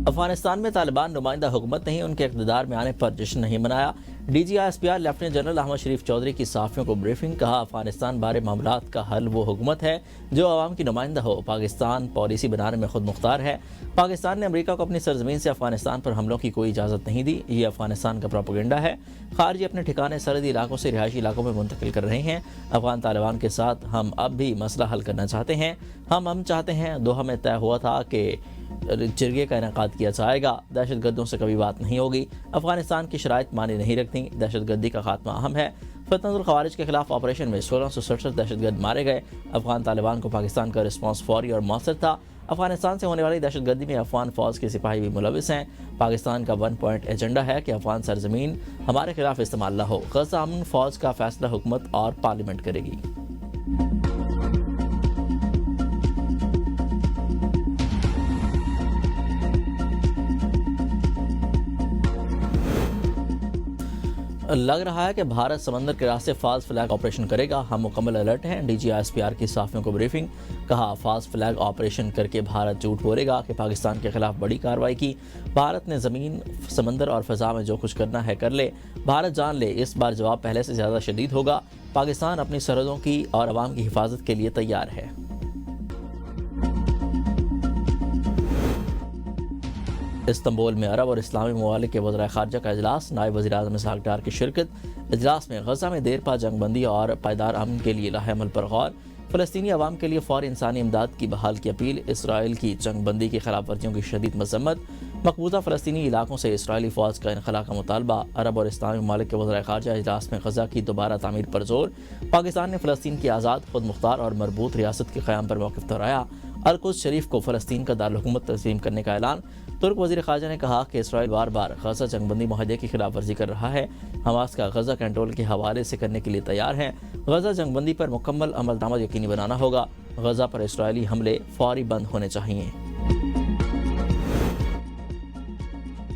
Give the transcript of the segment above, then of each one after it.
افغانستان میں طالبان نمائندہ حکومت نہیں، ان کے اقتدار میں آنے پر جشن نہیں منایا۔ D G S P R lieutenant general Ahmed Sharif Chaudhry کی صحافیوں کو بریفنگ، کہا افغانستان بارے معاملات کا حل وہ حکومت ہے جو عوام کی نمائندہ ہو، پاکستان پالیسی بنانے میں خود مختار ہے۔ پاکستان نے امریکہ کو اپنی سرزمین سے افغانستان پر حملوں کی کوئی اجازت نہیں دی، یہ افغانستان کا پروپیگنڈا ہے۔ خارجی اپنے ٹھکانے سرحدی علاقوں سے رہائشی علاقوں میں منتقل کر رہے ہیں۔ افغان طالبان کے ساتھ ہم اب بھی مسئلہ حل کرنا چاہتے ہیں، ہم چاہتے ہیں، دوحہ میں طے ہوا تھا کہ جرگے کا انعقاد کیا جائے گا، دہشت گردوں سے کبھی بات نہیں ہوگی، افغانستان کی شرائط معنی نہیں رکھتی، دہشت گردی کا خاتمہ اہم ہے۔ فتنۃ الخوارج کے خلاف آپریشن میں 1667 دہشت گرد مارے گئے۔ افغان طالبان کو پاکستان کا رسپانس فوری اور مؤثر تھا۔ افغانستان سے ہونے والی دہشت گردی میں افغان فوج کے سپاہی بھی ملوث ہیں۔ پاکستان کا 1 پوائنٹ ایجنڈا ہے کہ افغان سرزمین ہمارے خلاف استعمال نہ ہو۔ غزہ امن فوج کا فیصلہ حکومت اور پارلیمنٹ کرے گی۔ لگ رہا ہے کہ بھارت سمندر کے راستے فالس فلیگ آپریشن کرے گا، ہم مکمل الرٹ ہیں۔ D G S P R کی صحافیوں کو بریفنگ، کہا فالس فلیگ آپریشن کر کے بھارت جھوٹ بولے گا کہ پاکستان کے خلاف بڑی کارروائی کی۔ بھارت نے زمین، سمندر اور فضا میں جو کچھ کرنا ہے کر لے، بھارت جان لے، اس بار جواب پہلے سے زیادہ شدید ہوگا۔ پاکستان اپنی سرحدوں کی اور عوام کی حفاظت کے لیے تیار ہے۔ استنبول میں عرب اور اسلامی ممالک کے وزرائے خارجہ کا اجلاس، نائب وزیر اعظم اسحاق ڈار کی شرکت۔ اجلاس میں غزہ میں دیر پا جنگ بندی اور پائیدار امن کے لیے لاہ عمل پر غور، فلسطینی عوام کے لیے فوری انسانی امداد کی بحال کی اپیل، اسرائیل کی جنگ بندی کی خلاف ورزیوں کی شدید مذمت، مقبوضہ فلسطینی علاقوں سے اسرائیلی فوج کا انخلاء کا مطالبہ۔ عرب اور اسلامی ممالک کے وزرائے خارجہ اجلاس میں غزہ کی دوبارہ تعمیر پر زور، پاکستان نے فلسطین کی آزاد، خود مختار اور مربوط ریاست کے قیام پر موقف دہرایا، القدس شریف کو فلسطین کا دارالحکومت تسلیم کرنے کا اعلان۔ ترک وزیر خارجہ نے کہا کہ اسرائیل بار بار غزہ جنگ بندی معاہدے کی خلاف ورزی کر رہا ہے، حماس کا غزہ کنٹرول کے حوالے سے کرنے کے لیے تیار ہے۔ غزہ جنگ بندی پر مکمل عمل درآمد یقینی بنانا ہوگا، غزہ پر اسرائیلی حملے فوری بند ہونے چاہئیں۔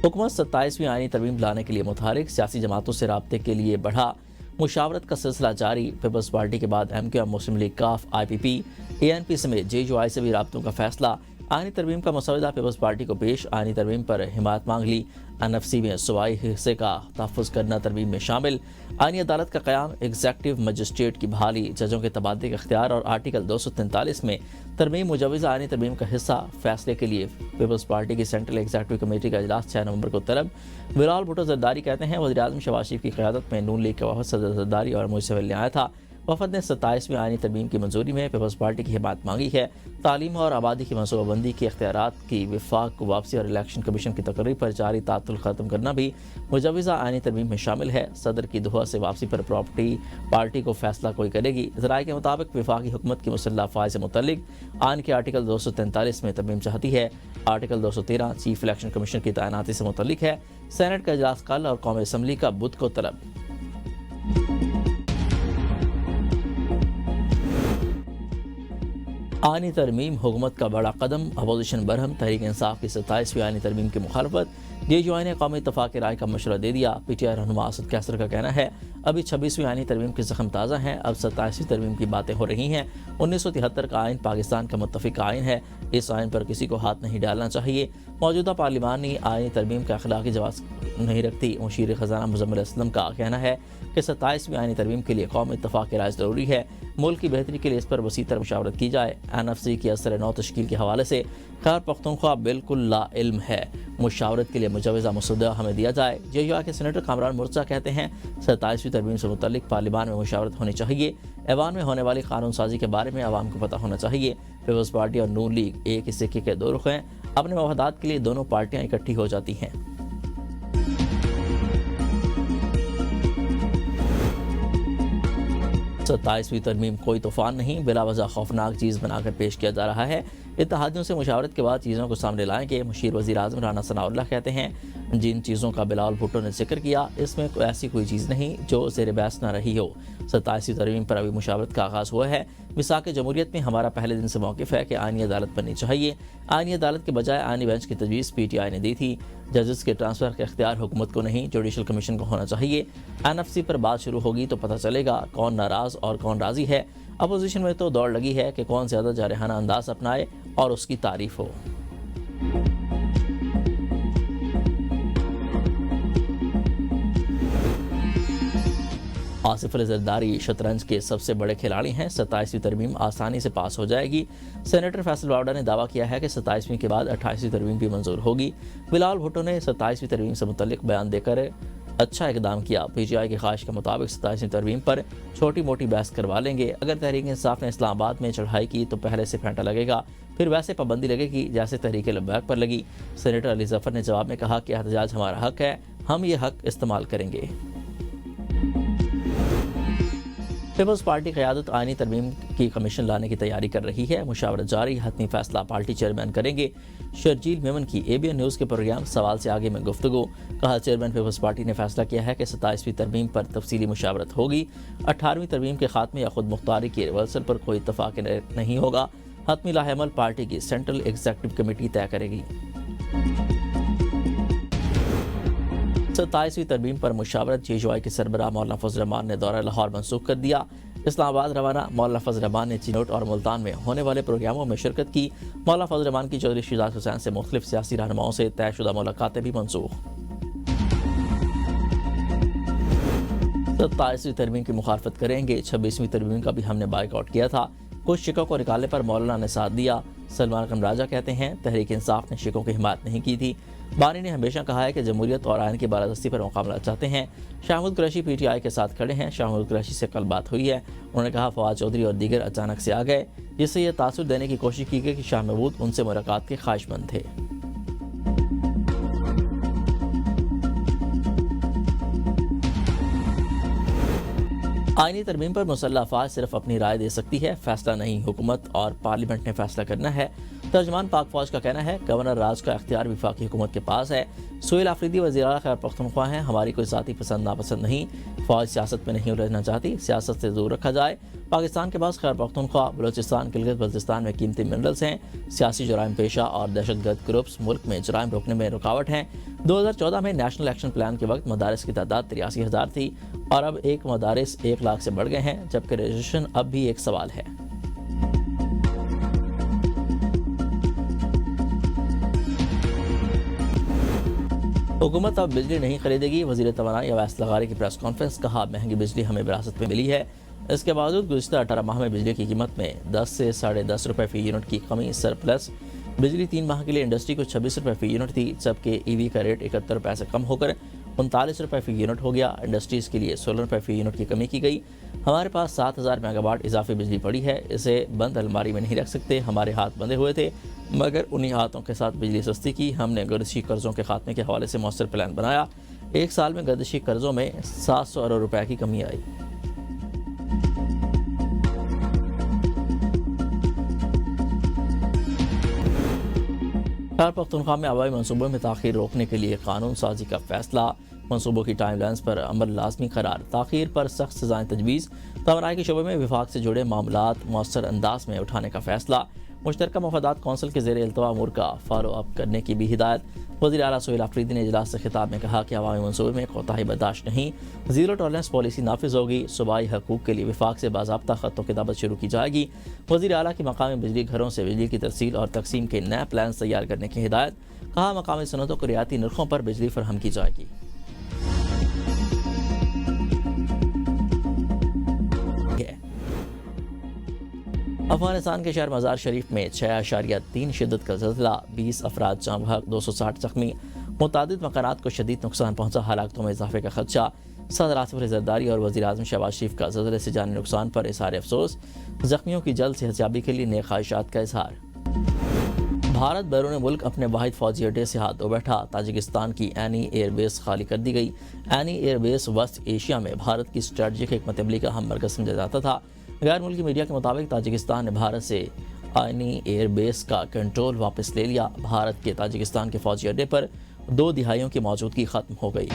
حکومت 27ویں آئینی ترمیم لانے کے لیے متحرک، سیاسی جماعتوں سے رابطے کے لیے بڑھا مشاورت کا سلسلہ جاری۔ پیپلز پارٹی کے بعد ایم کیو ایم، مسلم لیگ، کاف، آئی پی پی، اے این پی سمیت جے یو آئی سے بھی رابطوں کا فیصلہ۔ آئینی ترمیم کا مسودہ پیپلز پارٹی کو پیش، آئینی ترمیم پر حمایت مانگ لی۔ این ایف سی میں صوبائی حصے کا تحفظ کرنا ترمیم میں شامل، آئینی عدالت کا قیام، ایگزیکٹو مجسٹریٹ کی بحالی، ججوں کے تبادلے کا اختیار اور آرٹیکل 243 میں ترمیم مجوزہ آئینی ترمیم کا حصہ۔ فیصلے کے لیے پیپلز پارٹی کی سینٹرل ایگزیکٹو کمیٹی کا اجلاس 6 نومبر کو طلب۔ بلال بھٹو زرداری کہتے ہیں وزیر اعظم شہباز شریف کی قیادت میں نون لیگ کا وفد صدر زرداری اور مجھ سے ملنے آیا تھا۔ وفد نے 27ویں آئینی ترمیم کی منظوری میں پیپلز پارٹی کی حمایت مانگی ہے۔ تعلیم اور آبادی کی منصوبہ بندی کے اختیارات کی وفاق کو واپسی اور الیکشن کمیشن کی تقرری پر جاری تعطل ختم کرنا بھی مجوزہ آئینی ترمیم میں شامل ہے۔ صدر کی دوحہ سے واپسی پر پراپرٹی پارٹی کو فیصلہ کوئی کرے گی۔ ذرائع کے مطابق وفاقی حکومت کی مسلح افواج سے متعلق آئین کے آرٹیکل 243 میں ترمیم چاہتی ہے۔ آرٹیکل 213 چیف الیکشن کمیشن کی تعیناتی سے متعلق ہے۔ سینٹ کا اجلاس کل اور قومی اسمبلی کا بدھ کو طلب۔ آئینی ترمیم حکومت کا بڑا قدم، اپوزیشن برہم، تحریک انصاف کی 27ویں آئینی ترمیم کی مخالفت، جے یو آئی نے قومی اتفاق کی رائے کا مشورہ دے دیا۔ پی ٹی آئی رہنما اسد کیسر کا کہنا ہے ابھی 26ویں آئینی ترمیم کے زخم تازہ ہیں، اب 27ویں ترمیم کی باتیں ہو رہی ہیں۔ 1973 کا آئین پاکستان کا متفق آئین ہے، اس آئین پر کسی کو ہاتھ نہیں ڈالنا چاہیے۔ موجودہ پارلیمانی آئینی ترمیم کا اخلاقی جواز نہیں رکھتی۔ مشیر خزانہ مزمل اسلم کا کہنا ہے کہ 27ویں آئینی ترمیم کے لیے قومی اتفاق کی رائے ضروری ہے، ملک کی بہتری کے لیے اس پر وسیع تر مشاورت کی جائے۔ این ایف سی کی اثر نو تشکیل کے حوالے سے خیبر پختونخوا بالکل لا علم ہے، مشاورت کے لیے مجوزہ مسودہ ہمیں دیا جائے۔ جے یو آئی کے سینیٹر کامران مرزا کہتے ہیں 27ویں ترمیم سے متعلق پارلیمان میں مشاورت ہونی چاہیے، ایوان میں ہونے والی قانون سازی کے بارے میں عوام کو پتہ ہونا چاہیے۔ پیپلز پارٹی اور نون لیگ ایک ہی سکے کے دو رخ ہیں، اپنے مفادات کے لیے دونوں پارٹیاں اکٹھی ہو جاتی ہیں۔ 27ویں ترمیم کوئی طوفان نہیں، بلا وجہ خوفناک چیز بنا کر پیش کیا جا رہا ہے۔ اتحادیوں سے مشاورت کے بعد چیزوں کو سامنے لائیں گے، مشیر وزیر اعظم رانا ثناء اللہ کہتے ہیں۔ جن چیزوں کا بلال بھٹو نے ذکر کیا اس میں ایسی کوئی چیز نہیں جو زیر بحث نہ رہی ہو۔ 27ویں ترمیم پر ابھی مشاورت کا آغاز ہوا ہے۔ میثاق جمہوریت میں ہمارا پہلے دن سے موقف ہے کہ آئینی عدالت بننی چاہیے۔ آئینی عدالت کے بجائے آئینی بینچ کی تجویز پی ٹی آئی نے دی تھی۔ ججز کے ٹرانسفر کا اختیار حکومت کو نہیں، جوڈیشل کمیشن کو ہونا چاہیے۔ این ایف سی پر بات شروع ہوگی تو پتہ چلے گا کون ناراض اور کون راضی ہے۔ اپوزیشن میں تو دوڑ لگی ہے کہ کون زیادہ جارحانہ انداز اپنائے اور اس کی تعریف ہو۔ آصف علی زرداری شطرنج کے سب سے بڑے کھلاڑی ہیں، 27ویں ترمیم آسانی سے پاس ہو جائے گی۔ سینیٹر فیصل واوڈا نے دعویٰ کیا ہے کہ 27ویں کے بعد 28ویں ترمیم بھی منظور ہوگی۔ بلاول بھٹو نے 27ویں ترمیم سے متعلق بیان دے کر اچھا اقدام کیا۔ پی ٹی آئی کی خواہش کے مطابق 27ویں ترمیم پر چھوٹی موٹی بحث کروا لیں گے۔ اگر تحریک انصاف نے اسلام آباد میں چڑھائی کی تو پہلے سے پھینٹا لگے گا، پھر ویسے پابندی لگے گی جیسے تحریک لبیک پر لگی۔ سینیٹر علی ظفر نے جواب میں کہا کہ احتجاج ہمارا حق ہے، ہم یہ حق استعمال کریں گے۔ پیپلز پارٹی قیادت آئینی ترمیم کی کمیشن لانے کی تیاری کر رہی ہے، مشاورت جاری، حتمی فیصلہ پارٹی چیئرمین کریں گے۔ شرجیل میمن کی اے بی این نیوز کے پروگرام سوال سے آگے میں گفتگو، کہا چیئرمین پیپلز پارٹی نے فیصلہ کیا ہے کہ 27ویں ترمیم پر تفصیلی مشاورت ہوگی۔ 18ویں ترمیم کے خاتمے یا خود مختاری کی ریورسل پر کوئی اتفاق نہیں ہوگا، حتمی لاہ عمل پارٹی کی سینٹرل ایگزیکٹو کمیٹی طے کرے گی۔ 27ویں ترمیم پر مشاورت، جے یو آئی کے سربراہ مولانا فضل الرحمان نے دورہ لاہور منسوخ کر دیا۔ اسلام آباد روانہ مولانا فضل الرحمان نے چینوٹ اور ملتان میں ہونے والے پروگراموں میں شرکت کی۔ مولانا فضل الرحمان کی چودھری شہزاد حسین سے مختلف سیاسی رہنماؤں سے طے شدہ ملاقاتیں بھی منسوخ۔ 27ویں ترمیم کی مخالفت کریں گے، 26ویں ترمیم کا بھی ہم نے بائیک آؤٹ کیا تھا، کچھ شکوں کو نکالنے پر مولانا نے ساتھ دیا۔ سلمان قم راجہ کہتے ہیں تحریک انصاف نے شکوں کی حمایت نہیں کی تھی۔ بانی نے ہمیشہ کہا ہے کہ جمہوریت اور آئین کی بالادستی پر مقابلہ چاہتے ہیں۔ Shah Mahmood Qureshi P T I کے ساتھ کھڑے ہیں۔ شاہ محمود قریشی سے کل بات ہوئی ہے، انہوں نے کہا فواد چودھری اور دیگر اچانک سے آ گئے، جس سے یہ تاثر دینے کی کوشش کی گئی کہ شاہ محمود ان سے ملاقات کے خواہش مند تھے۔ آئینی ترمیم پر مسلح افواج صرف اپنی رائے دے سکتی ہے، فیصلہ نہیں، حکومت اور پارلیمنٹ نے فیصلہ کرنا ہے۔ ترجمان پاک فوج کا کہنا ہے گورنر راج کا اختیار وفاقی حکومت کے پاس ہے۔ سہیل آفریدی وزیر اعلیٰ خیبر پختونخوا ہیں، ہماری کوئی ذاتی پسند ناپسند نہیں، فوج سیاست میں نہیں الجھنا چاہتی، سیاست سے دور رکھا جائے۔ پاکستان کے پاس خیبر پختونخوا، بلوچستان، گلگت بلتستان میں قیمتی منرلز ہیں۔ سیاسی جرائم پیشہ اور دہشت گرد گروپس ملک میں جرائم روکنے میں رکاوٹ ہیں۔ 2014 میں نیشنل ایکشن پلان کے وقت مدارس کی تعداد 83,000 تھی اور اب ایک مدارس 1 لاکھ سے بڑھ گئے ہیں، جبکہ رجسٹریشن اب بھی ایک سوال ہے۔ حکومت اب بجلی نہیں خریدے گی، وزیر توانائی اویس لغاری کی پریس کانفرنس، کہا مہنگی بجلی ہمیں وراثت میں ملی ہے، اس کے باوجود گزشتہ 18 ماہ میں بجلی کی قیمت میں 10 سے 10.5 روپے فی یونٹ کی کمی سرپلس۔ بجلی 3 ماہ کے لیے انڈسٹری کو 26 روپے فی یونٹ تھی، جبکہ ای وی کا ریٹ 71 روپے سے کم ہو کر 39 روپے فی یونٹ ہو گیا۔ انڈسٹریز کے لیے 16 روپے فی یونٹ کی کمی کی گئی۔ ہمارے پاس 7000 میگا واٹ اضافی بجلی پڑی ہے، اسے بند الماری میں نہیں رکھ سکتے، ہمارے ہاتھ بندھے ہوئے تھے، مگر انہی ہاتھوں کے ساتھ بجلی سستی کی۔ ہم نے گردشی قرضوں کے خاتمے کے حوالے سے مؤثر پلان بنایا، 1 سال میں گردشی قرضوں میں 700 ارب روپے کی کمی آئی۔ خیبر پختونخوا میں آبائی منصوبوں میں تاخیر روکنے کے لیے قانون سازی کا فیصلہ، منصوبوں کی ٹائم لائنز پر عمل لازمی قرار، تاخیر پر سخت سزائیں تجویز، توانائی کے شعبے میں وفاق سے جڑے معاملات مؤثر انداز میں اٹھانے کا فیصلہ، مشترکہ مفادات کونسل کے زیر التواء امور کا فالو اپ کرنے کی بھی ہدایت۔ وزیر اعلیٰ سہیل آفریدی نے اجلاس سے خطاب میں کہا کہ عوامی منصوبے میں کوتاہی برداشت نہیں، زیرو ٹالرنس پالیسی نافذ ہوگی، صوبائی حقوق کے لیے وفاق سے باضابطہ خط و کتابت شروع کی جائے گی۔ وزیر اعلیٰ کی مقامی بجلی گھروں سے بجلی کی ترسیل اور تقسیم کے نئے پلانز تیار کرنے کی ہدایت، کہا مقامی صنعتوں کو رعایتی نرخوں پر بجلی فراہم کی جائے گی۔ افغانستان کے شہر مزار شریف میں 6.3 شدت کا زلزلہ، 20 افراد جاں بحق، 260 زخمی، متعدد مکانات کو شدید نقصان پہنچا، ہلاکتوں میں اضافے کا خدشہ۔ صدر آصف علی زرداری اور وزیر اعظم شہباز شریف کا زلزلے سے جانی نقصان پر اظہار افسوس، زخمیوں کی جلد صحتیابی کے لیے نیک خواہشات کا اظہار۔ بھارت بیرون ملک اپنے واحد فوجی اڈے سے ہاتھ دھو بیٹھا، تاجکستان کی اینی ایئر بیس خالی کر دی گئی۔ اینی ایئر بیس وسط ایشیا میں بھارت کی اسٹریٹجک حکمت عملی کا اہم مرکز سمجھا جاتا تھا۔ غیر ملکی میڈیا کے مطابق تاجکستان نے بھارت سے اینی ایئر بیس کا کنٹرول واپس لے لیا، بھارت کے تاجکستان کے فوجی اڈے پر 2 دہائیوں کی موجودگی ختم ہو گئی۔